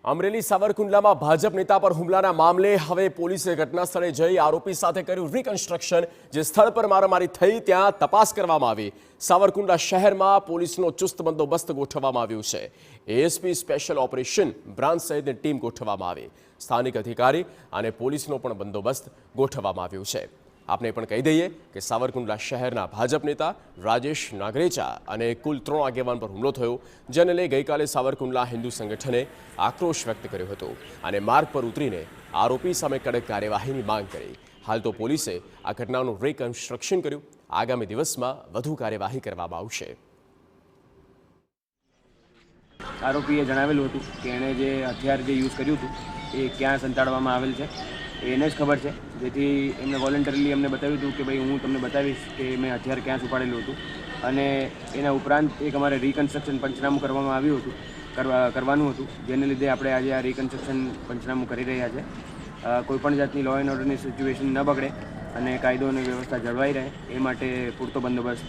અમરેલી સાવરકુંડલામાં ભાજપ નેતા પર હુમલાના મામલે હવે પોલીસે ઘટના સ્થળે જઈ આરોપી સાથે કર્યું રિકન્સ્ટ્રક્શન। જે સ્થળ પર મારામારી થઈ ત્યાં તપાસ કરવામાં આવી। સાવરકુંડલા શહેરમાં પોલીસનો ચુસ્ત બંદોબસ્ત ગોઠવવામાં આવ્યો છે। એએસપી સ્પેશિયલ ઓપરેશન બ્રાન્ચ સહિતની ટીમ ગોઠવવામાં આવી। સ્થાનિક અધિકારી અને પોલીસનો પણ બંદોબસ્ત ગોઠવવામાં આવ્યો છે। आपने पण कही दईए कि सावरकुंडला शहरना भाजप नेता राजेश नागरेचा અને કુલ 3 આગેવાન પર હુમલો થયો, જેને લઈ ગઈકાલે સાવરકુંડલા હિન્દુ સંગઠને આક્રોશ વ્યક્ત કર્યો હતો અને માર્ગ પર ઉતરીને આરોપી સામે કડક કાર્યવાહીની માંગ કરી। હાલ તો પોલીસે આ ઘટનાનું રિકન્સ્ટ્રક્શન કર્યું। આગામી દિવસમાં વધુ કાર્યવાહી કરવામાં આવશે। આરોપીએ જણાવેલું હતું કે એણે જે હથિયાર જે યુઝ કર્યું હતું એ ક્યાં સંતાડવામાં આવેલ છે એને જ ખબર છે, જેથી એમને વોલન્ટરીલી અમને બતાવ્યું હતું કે ભાઈ હું તમને બતાવીશ કે મેં હથિયાર ક્યાં છુપાડેલું હતું। અને એના ઉપરાંત એક અમારે રિકન્સ્ટ્રક્શન પંચનામું કરવામાં આવ્યું હતું કરવાનું હતું, જેને લીધે આપણે આજે આ રિકન્સ્ટ્રક્શન પંચનામું કરી રહ્યા છે। કોઈપણ જાતની લો એન્ડ ઓર્ડરની સિચ્યુએશન ન બગડે અને કાયદો અને વ્યવસ્થા જળવાઈ રહે એ માટે પૂરતો બંદોબસ્ત